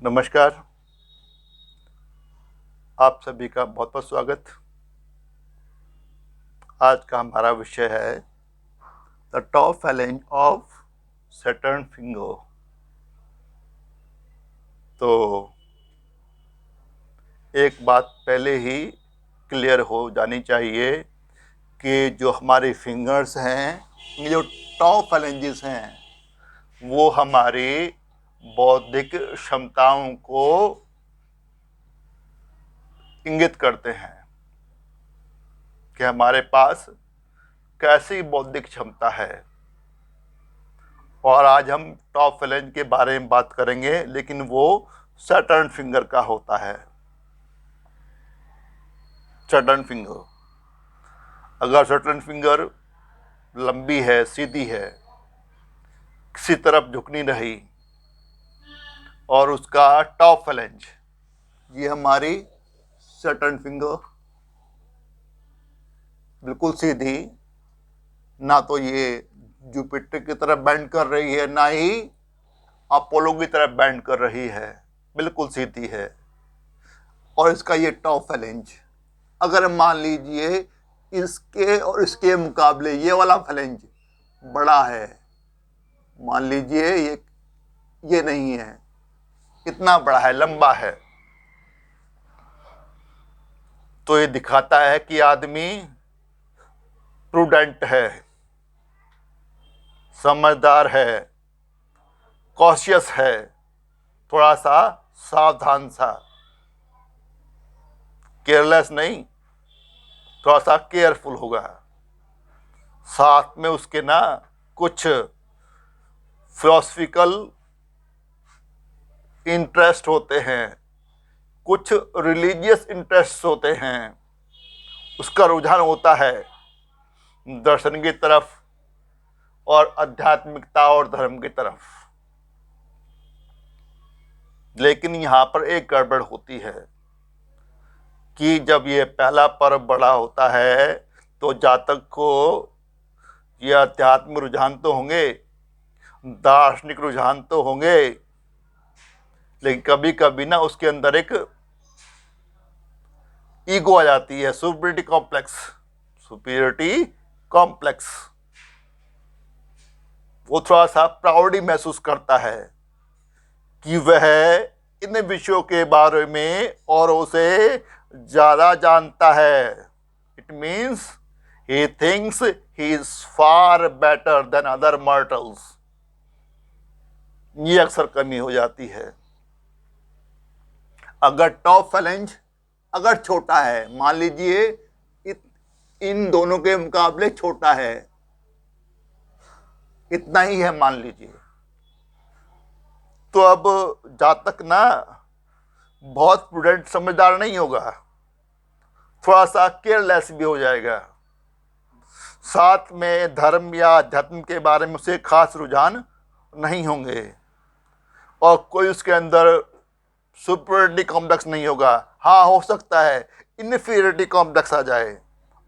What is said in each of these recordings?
नमस्कार। आप सभी का बहुत बहुत स्वागत। आज का हमारा विषय है the top phalange of Saturn finger. तो एक बात पहले ही क्लियर हो जानी चाहिए कि जो हमारे फिंगर्स हैं, ये जो टॉप फैलेंजेस हैं, वो हमारी बौद्धिक क्षमताओं को इंगित करते हैं कि हमारे पास कैसी बौद्धिक क्षमता है। और आज हम टॉप फैलेंज के बारे में बात करेंगे, लेकिन वो सैटर्न फिंगर का होता है। सैटर्न फिंगर, अगर सैटर्न फिंगर लंबी है, सीधी है, किसी तरफ झुक नहीं रही, और उसका टॉप फैलेंज, ये हमारी सैटर्न फिंगर बिल्कुल सीधी, ना तो ये जुपिटर की तरफ बेंड कर रही है, ना ही अपोलो की तरफ बेंड कर रही है, बिल्कुल सीधी है। और इसका ये टॉप फैलेंज, अगर मान लीजिए इसके और इसके मुकाबले ये वाला फैलेंज बड़ा है, मान लीजिए ये नहीं है, इतना बड़ा है, लंबा है, तो ये दिखाता है कि आदमी प्रूडेंट है, समझदार है, कॉशियस है, थोड़ा सा सावधान सा, केयरलेस नहीं, थोड़ा सा केयरफुल होगा। साथ में उसके ना कुछ फिलोसफिकल इंटरेस्ट होते हैं, कुछ रिलीजियस इंटरेस्ट होते हैं, उसका रुझान होता है दर्शन की तरफ और आध्यात्मिकता और धर्म की तरफ। लेकिन यहाँ पर एक गड़बड़ होती है कि जब ये पहला पर्व बड़ा होता है तो जातक को ये आध्यात्मिक रुझान तो होंगे, दार्शनिक रुझान तो होंगे, लेकिन कभी कभी ना उसके अंदर एक ईगो आ जाती है, सुपीरियरिटी कॉम्प्लेक्स। सुपीरियरिटी कॉम्प्लेक्स, वो थोड़ा सा प्राउडी महसूस करता है कि वह इन विषयों के बारे में औरों से ज्यादा जानता है। It means he thinks he is far better than other mortals. ये अक्सर कमी हो जाती है। अगर टॉप फैलेंज अगर छोटा है, मान लीजिए इन दोनों के मुकाबले छोटा है, इतना ही है मान लीजिए, तो अब जातक ना बहुत प्रूडेंट समझदार नहीं होगा, थोड़ा सा केयरलेस भी हो जाएगा। साथ में धर्म या अध्यात्म के बारे में उसे खास रुझान नहीं होंगे, और कोई उसके अंदर सुपरियरिटी कॉम्प्लेक्स नहीं होगा। हाँ, हो सकता है इनफीरियरिटी कॉम्प्लेक्स आ जाए,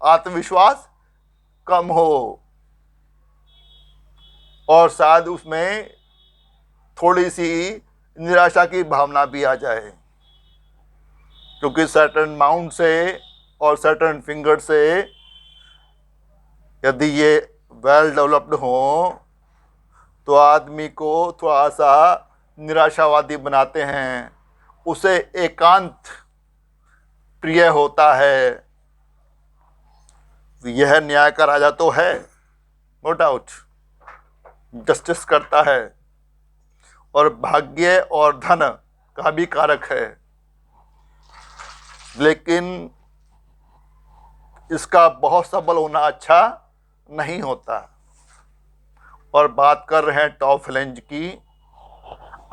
आत्मविश्वास कम हो, और शायद उसमें थोड़ी सी निराशा की भावना भी आ जाए, क्योंकि सैटर्न माउंट से और सैटर्न फिंगर से यदि ये वेल डेवलप्ड हो तो आदमी को थोड़ा सा निराशावादी बनाते हैं, उसे एकांत प्रिय होता है। यह न्याय का राजा तो है, नो डाउट, जस्टिस करता है और भाग्य और धन का भी कारक है, लेकिन इसका बहुत सबल होना अच्छा नहीं होता। और बात कर रहे हैं टॉप फैलेंज की।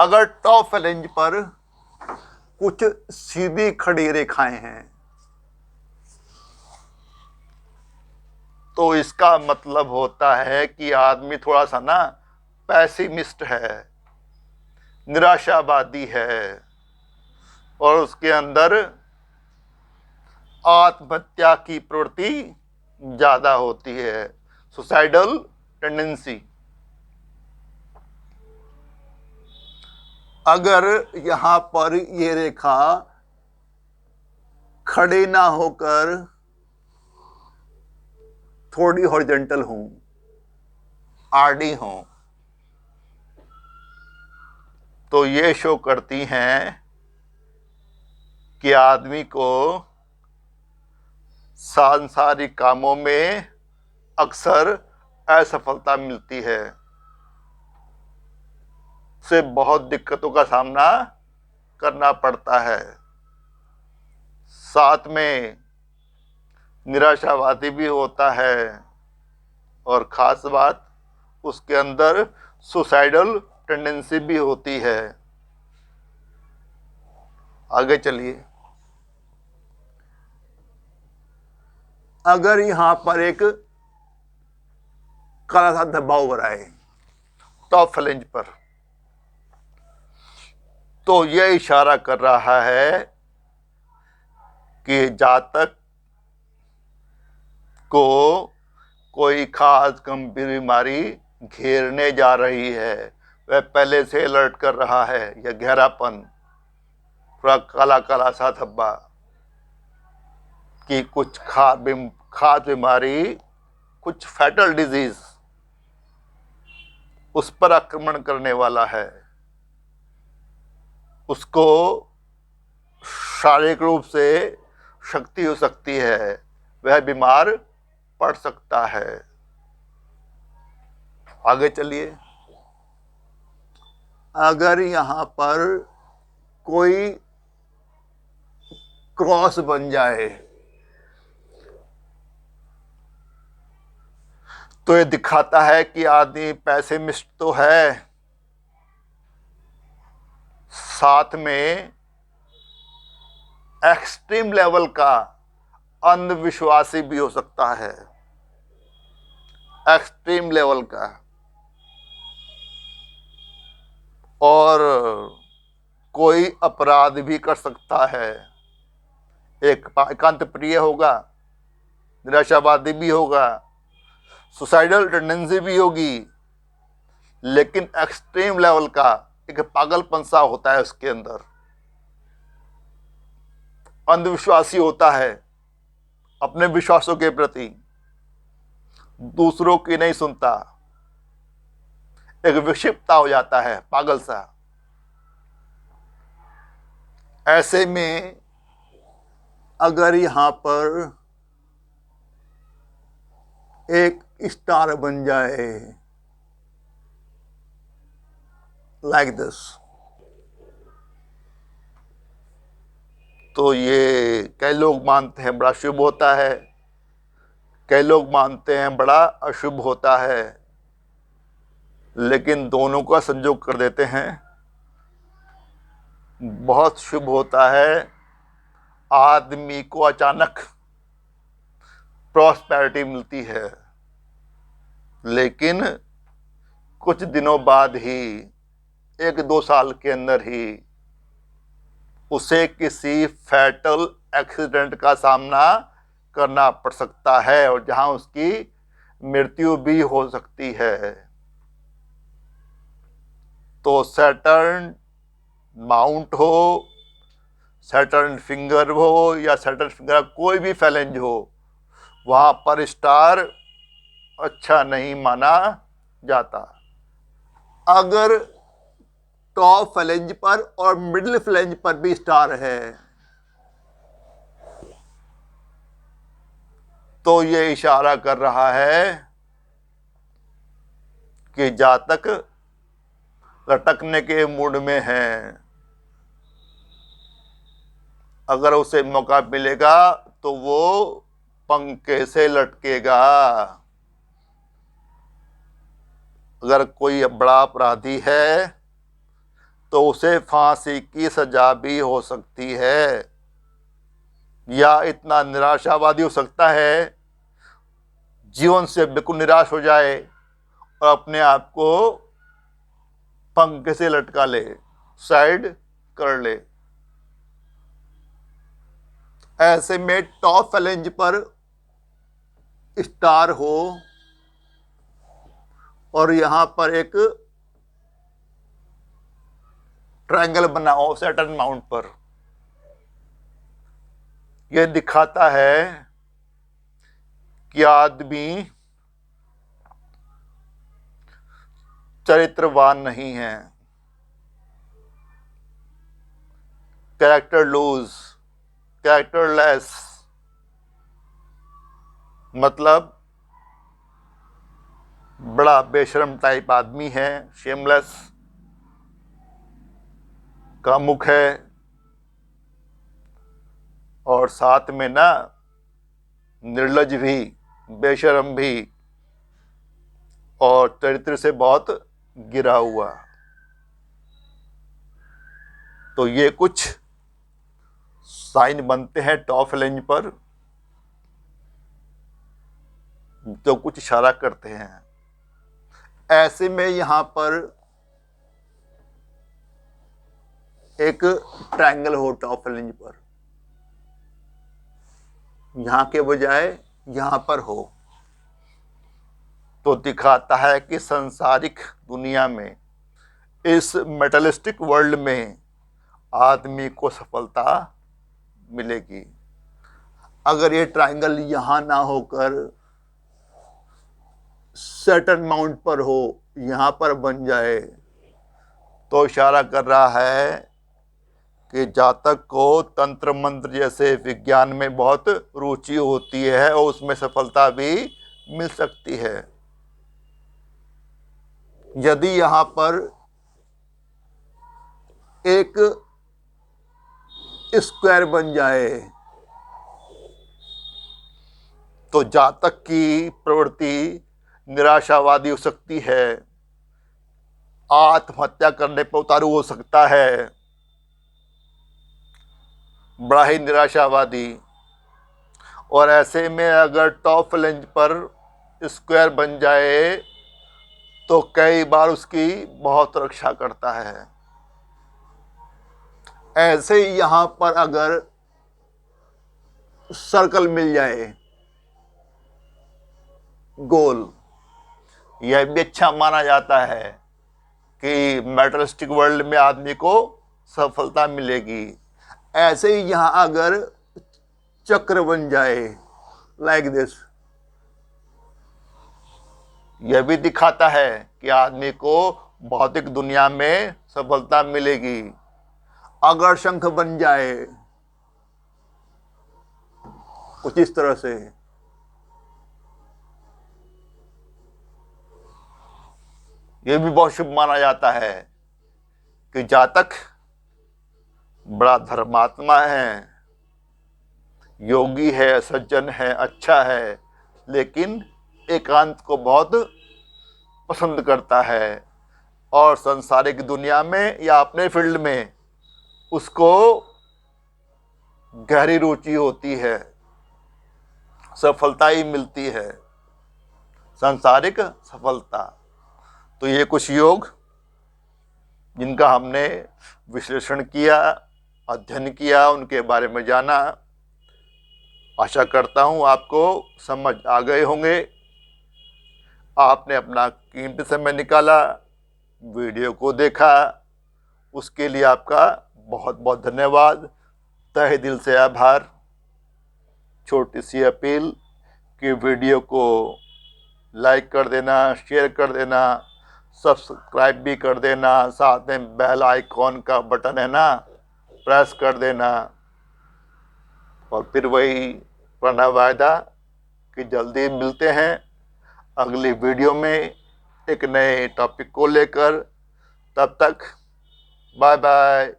अगर टॉप फैलेंज पर कुछ सीधी खड़ी रेखाएं हैं तो इसका मतलब होता है कि आदमी थोड़ा सा ना पैसिमिस्ट है, निराशावादी है, और उसके अंदर आत्महत्या की प्रवृत्ति ज्यादा होती है, सुसाइडल टेंडेंसी। अगर यहां पर ये रेखा खड़ी ना होकर थोड़ी हॉरिजॉन्टल हो, आरडी हो, तो ये शो करती हैं कि आदमी को सांसारिक कामों में अक्सर असफलता मिलती है, से बहुत दिक्कतों का सामना करना पड़ता है, साथ में निराशावादी भी होता है, और खास बात उसके अंदर सुसाइडल टेंडेंसी भी होती है। आगे चलिए। अगर यहां पर एक काला सा धब्बा हो रहा है टॉप फ्लैंज पर, तो यह इशारा कर रहा है कि जातक को कोई खास गंभीर बीमारी घेरने जा रही है। वह पहले से अलर्ट कर रहा है। यह गहरापन, थोड़ा काला काला सा धब्बा कि कुछ खास बीमारी, कुछ फैटल डिजीज उस पर आक्रमण करने वाला है। उसको शारीरिक रूप से शक्ति हो सकती है, वह बीमार पड़ सकता है। आगे चलिए। अगर यहां पर कोई क्रॉस बन जाए तो ये दिखाता है कि आदमी पैसिमिस्ट तो है, साथ में एक्सट्रीम लेवल का अंधविश्वासी भी हो सकता है। एक्सट्रीम लेवल का, और कोई अपराध भी कर सकता है। एक एकांत प्रिय होगा, निराशावादी भी होगा, सुसाइडल टेंडेंसी भी होगी, लेकिन एक्सट्रीम लेवल का एक पागलपन सा होता है उसके अंदर। अंधविश्वासी होता है अपने विश्वासों के प्रति, दूसरों की नहीं सुनता, एक विक्षिप्तता हो जाता है, पागल सा। ऐसे में अगर यहां पर एक स्टार बन जाए लाइक दिस, तो ये कई लोग मानते हैं बड़ा शुभ होता है, कई लोग मानते हैं बड़ा अशुभ होता है, लेकिन दोनों का संयोग कर देते हैं। बहुत शुभ होता है, आदमी को अचानक प्रॉस्पेरिटी मिलती है, लेकिन कुछ दिनों बाद ही, 1-2 साल के अंदर ही उसे किसी फैटल एक्सीडेंट का सामना करना पड़ सकता है, और जहां उसकी मृत्यु भी हो सकती है। तो सैटर्न माउंट हो, सैटर्न फिंगर हो, या सैटर्न फिंगर कोई भी फ्लैंज हो, वहां पर स्टार अच्छा नहीं माना जाता। अगर टॉप फ्लैंज पर और मिडिल फ्लैंज पर भी स्टार है, तो ये इशारा कर रहा है कि जातक लटकने के मूड में है। अगर उसे मौका मिलेगा तो वो पंखे से लटकेगा। अगर कोई बड़ा अपराधी है तो उसे फांसी की सजा भी हो सकती है, या इतना निराशावादी हो सकता है, जीवन से बिल्कुल निराश हो जाए और अपने आप को पंखे से लटका ले, साइड कर ले। ऐसे में टॉप फ्लैंज पर स्टार हो और यहां पर एक ट्रायंगल बनाओ सैटर्न माउंट पर। यह दिखाता है कि आदमी चरित्रवान नहीं है, कैरेक्टर लूज, कैरेक्टरलेस, मतलब बड़ा बेशर्म टाइप आदमी है, शेमलेस, कामुक है, और साथ में ना निर्लज भी, बेशर्म भी, और चरित्र से बहुत गिरा हुआ। तो ये कुछ साइन बनते हैं टॉप लेंज पर जो कुछ इशारा करते हैं। ऐसे में यहां पर एक ट्रायंगल हो टॉप लेंज पर, यहां के बजाय यहां पर हो, तो दिखाता है कि सांसारिक दुनिया में, इस मेटलिस्टिक वर्ल्ड में आदमी को सफलता मिलेगी। अगर ये ट्रायंगल यहां ना होकर सैटर्न माउंट पर हो, यहां पर बन जाए, तो इशारा कर रहा है कि जातक को तंत्र मंत्र जैसे विज्ञान में बहुत रुचि होती है और उसमें सफलता भी मिल सकती है। यदि यहां पर एक स्क्वायर बन जाए तो जातक की प्रवृत्ति निराशावादी हो सकती है, आत्महत्या करने पर उतारू हो सकता है, बड़ा ही निराशावादी। और ऐसे में अगर टॉप लेंज पर स्क्वायर बन जाए तो कई बार उसकी बहुत रक्षा करता है। ऐसे ही यहां पर अगर सर्कल मिल जाए, गोल, यह भी अच्छा माना जाता है कि मेटलिस्टिक वर्ल्ड में आदमी को सफलता मिलेगी। ऐसे ही यहां अगर चक्र बन जाए लाइक दिस, यह भी दिखाता है कि आदमी को भौतिक दुनिया में सफलता मिलेगी। अगर शंख बन जाए कुछ इस तरह से, यह भी बहुत शुभ माना जाता है कि जातक बड़ा धर्मात्मा है, योगी है, सज्जन है, अच्छा है, लेकिन एकांत को बहुत पसंद करता है और संसारिक दुनिया में या अपने फील्ड में उसको गहरी रुचि होती है, सफलता ही मिलती है, सांसारिक सफलता। तो ये कुछ योग जिनका हमने विश्लेषण किया, अध्ययन किया, उनके बारे में जाना। आशा करता हूँ आपको समझ आ गए होंगे। आपने अपना कीमती समय निकाला, वीडियो को देखा, उसके लिए आपका बहुत बहुत धन्यवाद, तहे दिल से आभार। छोटी सी अपील कि वीडियो को लाइक कर देना, शेयर कर देना, सब्सक्राइब भी कर देना, साथ में बेल आइकॉन का बटन है ना, प्रेस कर देना। और फिर वही पुराना वायदा कि जल्दी मिलते हैं अगली वीडियो में एक नए टॉपिक को लेकर। तब तक bye bye,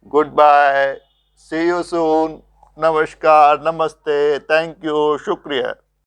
good bye, see you soon, नमस्कार, नमस्ते, थैंक यू, शुक्रिया।